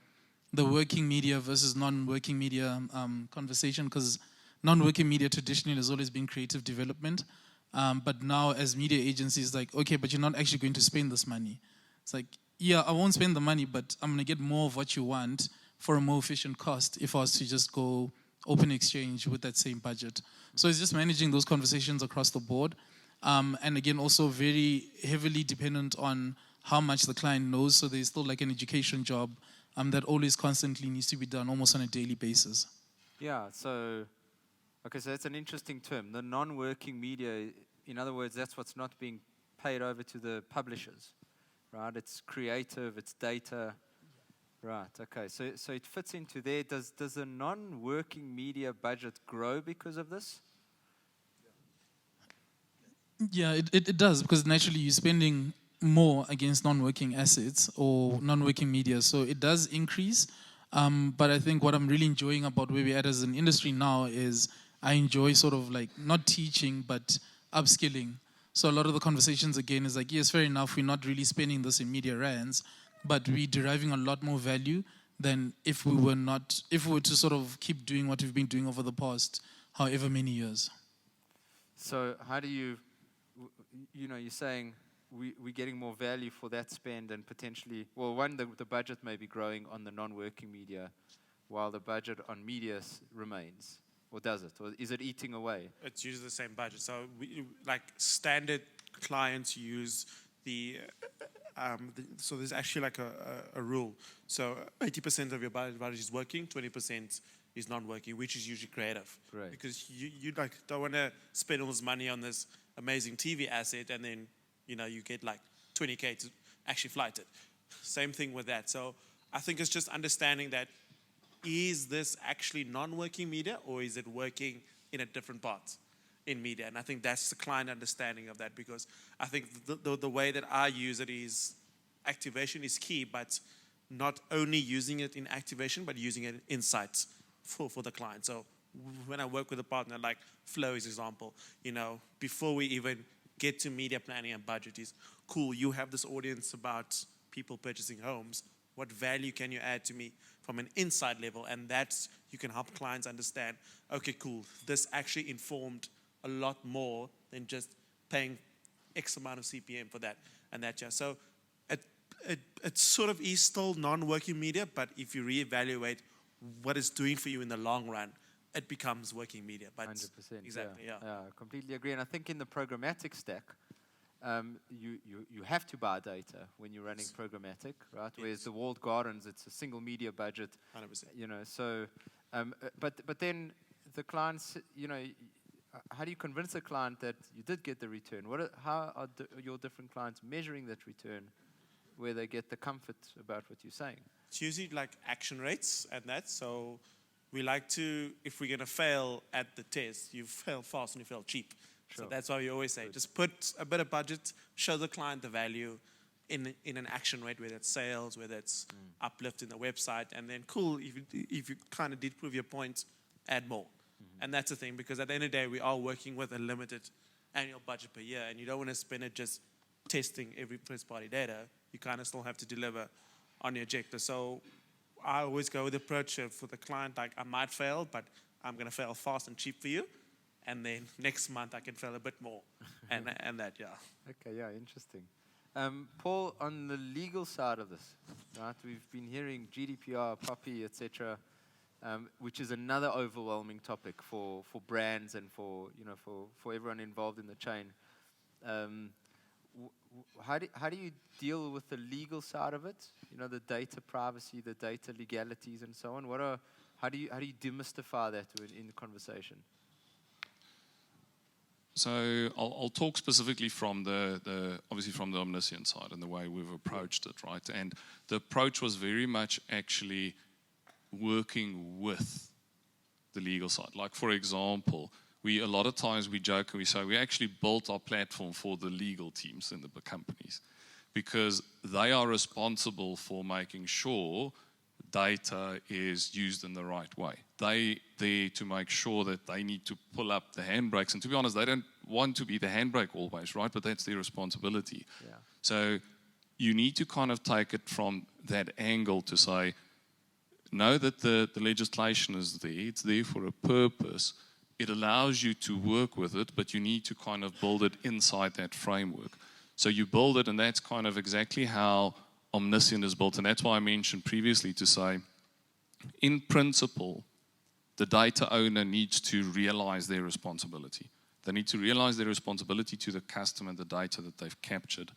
Speaker 3: working media versus non-working media conversation, because non-working media traditionally has always been creative development. But now as media agencies, okay, but you're not actually going to spend this money. It's yeah, I won't spend the money, but I'm going to get more of what you want for a more efficient cost if I was to just go open exchange with that same budget. So it's just managing those conversations across the board. And again, also very heavily dependent on how much the client knows. So there's still an education job that always constantly needs to be done almost on a daily basis.
Speaker 1: Yeah, so that's an interesting term. The non-working media, in other words, that's what's not being paid over to the publishers, right? It's creative, it's data. Right, okay, so it fits into there. Does the non-working media budget grow because of this?
Speaker 3: Yeah, it does, because naturally you're spending more against non-working assets or non-working media, so it does increase. But I think what I'm really enjoying about where we're at as an industry now is I enjoy sort of not teaching, but upskilling. So a lot of the conversations again is yes, fair enough, we're not really spending this in media rands, but we're deriving a lot more value than if we were to sort of keep doing what we've been doing over the past however many years.
Speaker 1: So how do you you know, you're saying we're getting more value for that spend and potentially, well, one, the budget may be growing on the non-working media while the budget on media remains. Or does it? Or is it eating away?
Speaker 4: It's usually the same budget. So, like standard clients use so there's actually like a rule. So 80% of your budget is working, 20% is non-working, which is usually creative.
Speaker 1: Right.
Speaker 4: Because you like don't want to spend all this money on this amazing TV asset and then, you know, you get like 20K to actually flight it. Same thing with that. So I think it's just understanding that, is this actually non-working media or is it working in a different part in media? And I think that's the client understanding of that, because I think the way that I use it is activation is key, but not only using it in activation, but using it in insights for the client. So when I work with a partner like Flow is example, you know, before we even get to media planning and budget is, cool, you have this audience about people purchasing homes. What value can you add to me from an insight level? And that's, you can help clients understand, okay, cool, this actually informed a lot more than just paying X amount of CPM for that and that. Yeah. So it sort of is still non-working media, but if you reevaluate what it's doing for you in the long run, it becomes working media. But
Speaker 1: 100%.
Speaker 4: exactly, yeah.
Speaker 1: I completely agree. And I think in the programmatic stack, you have to buy data when you're running programmatic, right?
Speaker 4: Yes.
Speaker 1: Whereas the walled gardens, it's a single media budget.
Speaker 4: 100%.
Speaker 1: You know, so, but then the clients, you know, how do you convince a client that you did get the return? How are your different clients measuring that return, where they get the comfort about what you're saying?
Speaker 4: It's usually like action rates and that. So we like to, if we're going to fail at the test, you fail fast and you fail cheap.
Speaker 1: Sure.
Speaker 4: So that's why we always say,
Speaker 1: Good.
Speaker 4: just put a bit of budget, show the client the value in an action rate, whether it's sales, whether it's uplift in the website, and then cool, if you kind of did prove your point, add more. And that's the thing, because at the end of the day, we are working with a limited annual budget per year, and you don't want to spend it just testing every first-party data. You kind of still have to deliver on your objective. So I always go with the approach of, for the client, like, I might fail, but I'm going to fail fast and cheap for you. And then next month I can fail a bit more. and that, yeah.
Speaker 1: Okay, yeah, interesting. Paul, on the legal side of this, right, we've been hearing GDPR, POPI, etc., which is another overwhelming topic for brands and for everyone involved in the chain. How do you deal with the legal side of it? You know, the data privacy, the data legalities, and so on. How do you demystify that in the conversation?
Speaker 5: So I'll talk specifically from obviously from the Omniscient side and the way we've approached it, right? And the approach was very much actually working with the legal side. Like, for example, a lot of times we joke and we say we actually built our platform for the legal teams in the companies, because they are responsible for making sure data is used in the right way. They there to make sure that they need to pull up the handbrakes. And to be honest, they don't want to be the handbrake always, right? But that's their responsibility.
Speaker 1: Yeah.
Speaker 5: So you need to kind of take it from that angle to say, know that the legislation is there. It's there for a purpose. It allows you to work with it, but you need to kind of build it inside that framework. So you build it, and that's kind of exactly how Omniscient is built. And that's why I mentioned previously to say, in principle, the data owner needs to realize their responsibility. They need to realize their responsibility to the customer, the data that they've captured.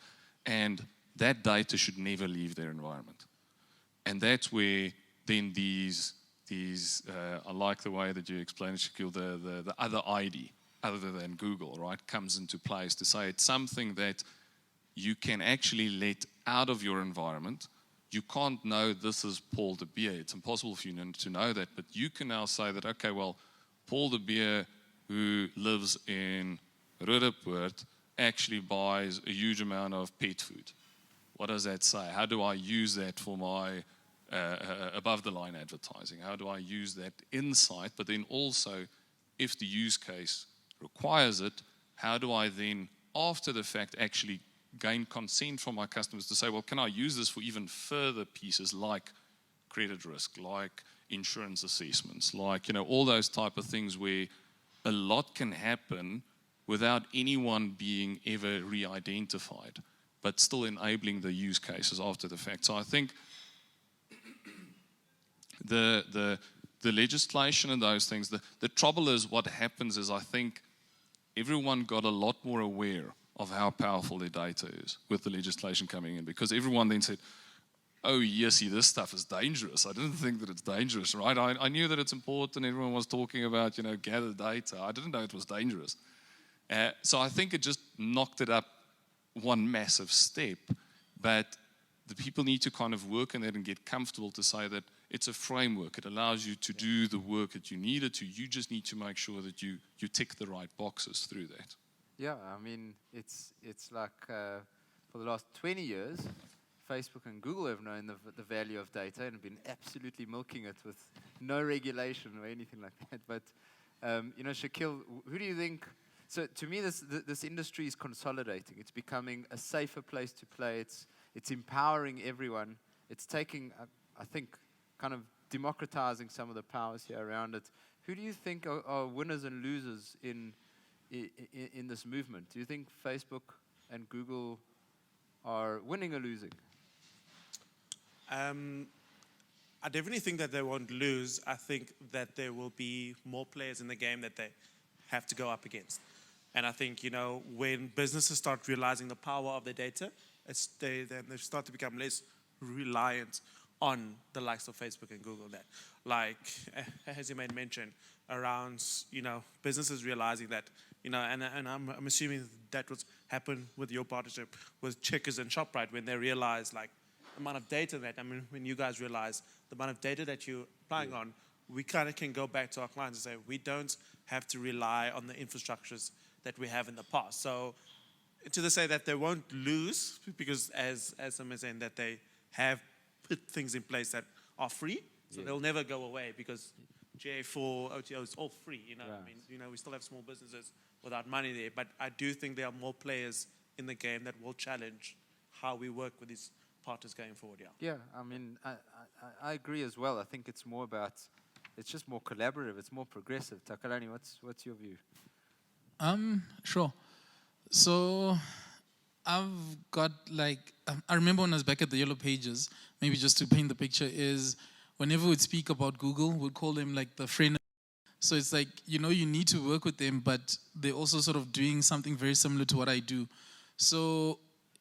Speaker 5: And that data should never leave their environment. And that's where then these I like the way that you explained it, Shaquille, the other ID, other than Google, right, comes into place to say it's something that you can actually let out of your environment. You can't know this is Paul de Beer. It's impossible for you to know that, but you can now say that, okay, well, Paul de Beer, who lives in Roodepoort, actually buys a huge amount of pet food. What does that say? How do I use that for my above-the-line advertising? How do I use that insight? But then also, if the use case requires it, how do I then, after the fact, actually gain consent from my customers to say, well, can I use this for even further pieces like credit risk, like insurance assessments, like, all those type of things where a lot can happen without anyone being ever re-identified, but still enabling the use cases after the fact. So I think the legislation and those things, the trouble is what happens is I think everyone got a lot more aware of how powerful their data is with the legislation coming in, because everyone then said, oh yes, see, this stuff is dangerous. I didn't think that it's dangerous, right? I knew that it's important. Everyone was talking about, gather data. I didn't know it was dangerous. So I think it just knocked it up one massive step, but the people need to kind of work on it and get comfortable to say that it's a framework. It allows you to do the work that you needed to. You just need to make sure that you tick the right boxes through that.
Speaker 1: Yeah, I mean, it's like for the last 20 years, Facebook and Google have known the value of data and have been absolutely milking it with no regulation or anything like that. But, Shakil, who do you think? So to me, this industry is consolidating. It's becoming a safer place to play. It's empowering everyone. It's taking, I think, kind of democratizing some of the powers here around it. Who do you think are winners and losers in this movement? Do you think Facebook and Google are winning or losing?
Speaker 4: I definitely think that they won't lose. I think that there will be more players in the game that they have to go up against. And I think, when businesses start realizing the power of their data, they start to become less reliant on the likes of Facebook and Google. That, like, as you made mention, around, businesses realizing that, and I'm assuming that was happened with your partnership with Checkers and ShopRite when they realized, like, the amount of data when you guys realize the amount of data that you're applying on, we kind of can go back to our clients and say, we don't have to rely on the infrastructures that we have in the past. So to say that they won't lose, because as I'm saying, that they have put things in place that are free, so they'll never go away, because GA4, OTO is all free, we still have small businesses without money there, but I do think there are more players in the game that will challenge how we work with these partners going forward.
Speaker 1: Yeah, I mean, I agree as well. I think it's more about, it's just more collaborative, it's more progressive. Takalani, what's your view?
Speaker 3: Sure. So I've got I remember when I was back at the Yellow Pages, maybe just to paint the picture, is whenever we'd speak about Google, we'd call them like the friend. So it's like, you need to work with them, but they're also sort of doing something very similar to what I do. So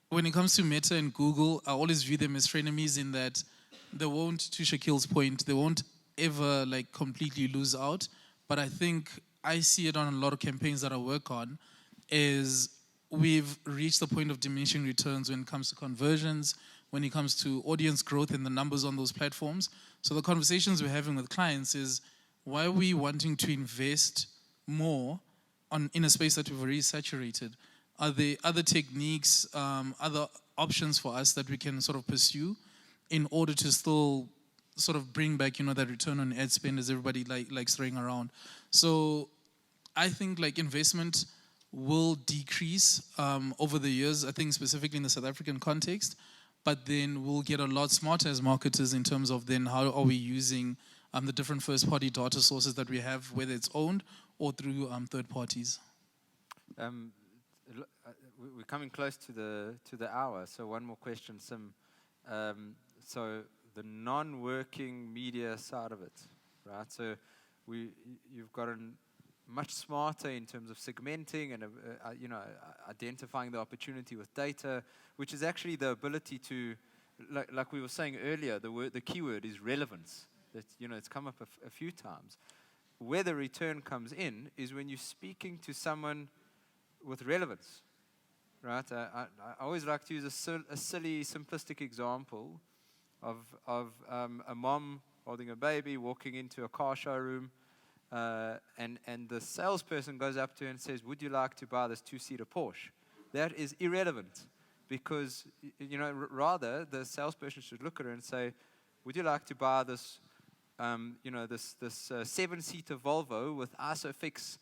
Speaker 3: when it comes to Meta and Google, I always view them as frenemies in that they won't, to Shakil's point, they won't ever completely lose out. But I think I see it on a lot of campaigns that I work on, is we've reached the point of diminishing returns when it comes to conversions, when it comes to audience growth and the numbers on those platforms. So the conversations we're having with clients is, why are we wanting to invest more in a space that we've already saturated? Are there other techniques, other options for us that we can sort of pursue in order to still sort of bring back, that return on ad spend as everybody likes throwing around? So I think investment will decrease over the years, I think specifically in the South African context, but then we'll get a lot smarter as marketers in terms of then how are we using the different first-party data sources that we have, whether it's owned or through third parties.
Speaker 1: We're coming close to the hour, so one more question, Sim. So the non-working media side of it, right? So you've gotten much smarter in terms of segmenting and identifying the opportunity with data, which is actually the ability to, like we were saying earlier, the keyword is relevance. That it's come up a few times. Where the return comes in is when you're speaking to someone with relevance, right? I always like to use a silly, simplistic example of a mom holding a baby, walking into a car showroom, and the salesperson goes up to her and says, "Would you like to buy this 2-seater Porsche?" That is irrelevant, because rather the salesperson should look at her and say, "Would you like to buy this, this 7-seater Volvo with ISOFIX,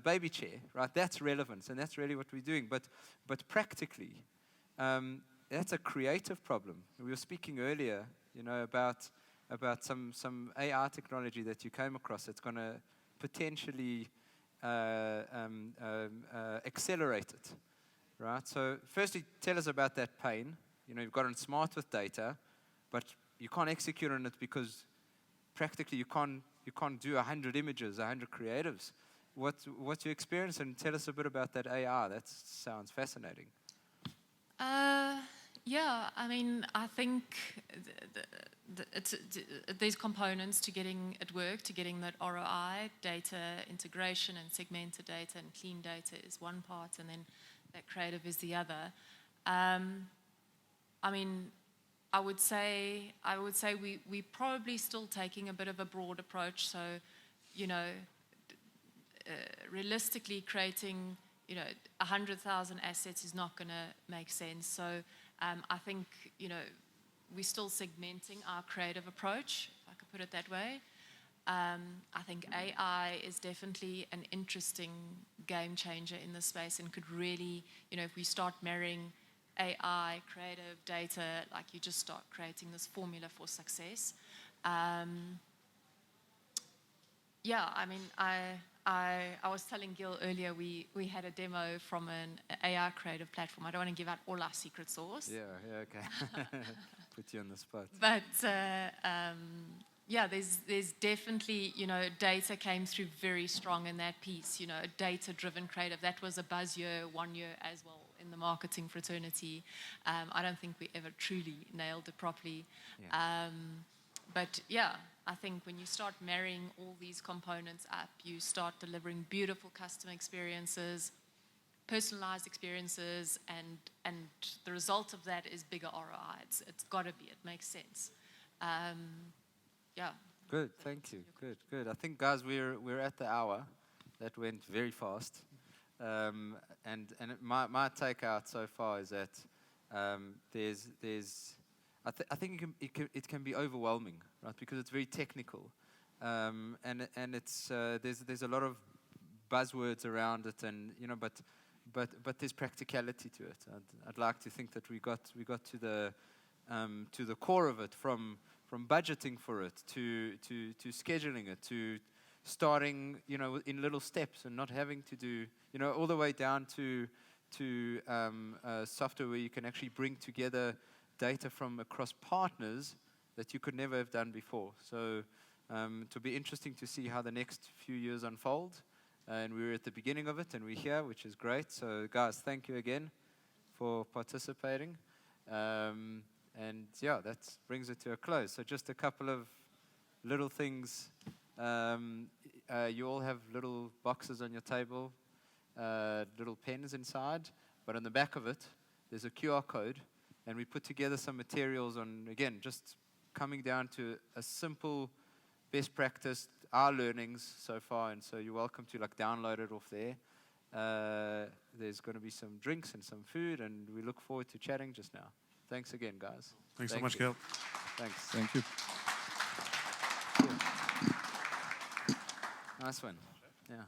Speaker 1: baby chair?" Right? That's relevance, and that's really what we're doing. But practically, that's a creative problem. We were speaking earlier, about some AI technology that you came across that's going to potentially accelerate it, right? So firstly, tell us about that pain. You know, you've gotten smart with data, but you can't execute on it because practically you can't do 100 images, 100 creatives. What's your experience? And tell us a bit about that AI. That sounds fascinating.
Speaker 2: Yeah, I mean, I think there's components to getting it work, to getting that ROI, data integration and segmented data and clean data is one part, and then that creative is the other. I mean, I would say we're probably still taking a bit of a broad approach. So, you know, realistically creating, 100,000 assets is not going to make sense. So I think, we're still segmenting our creative approach, if I could put it that way. I think AI is definitely an interesting game changer in this space and could really, if we start marrying AI, creative, data, like you just start creating this formula for success. Yeah, I mean, I was telling Gil earlier we had a demo from an AI creative platform. I don't want to give out all our secret sauce.
Speaker 1: Yeah, okay. Put you on the spot.
Speaker 2: But yeah, there's definitely, data came through very strong in that piece, a data-driven creative. That was a buzz year, 1 year as well in the marketing fraternity. I don't think we ever truly nailed it properly.
Speaker 1: Yeah.
Speaker 2: But yeah, I think when you start marrying all these components up, you start delivering beautiful customer experiences, personalized experiences, and the result of that is bigger ROI. It's got to be. It makes sense. Yeah.
Speaker 1: Good, thank you. Good. I think, guys, we're at the hour. That went very fast. And my takeout so far is that I think it can be overwhelming, right? Because it's very technical, and it's there's a lot of buzzwords around it, and but there's practicality to it. I'd like to think that we got to the core of it, from budgeting for it to scheduling it, to starting in little steps and not having to do all the way down to software where you can actually bring together data from across partners that you could never have done before. So it'll be interesting to see how the next few years unfold. And we're at the beginning of it, and we're here, which is great. So, guys, thank you again for participating. And yeah, that brings it to a close. So just a couple of little things. You all have little boxes on your table, little pens inside. But on the back of it, there's a QR code. And we put together some materials on, again, just coming down to a simple best practice, our learnings so far. And so you're welcome to download it off there. There's going to be some drinks and some food, and we look forward to chatting just now. Thanks again, guys.
Speaker 4: Thanks so much, Gil.
Speaker 1: Thanks.
Speaker 5: Thank you.
Speaker 1: Nice one. Yeah.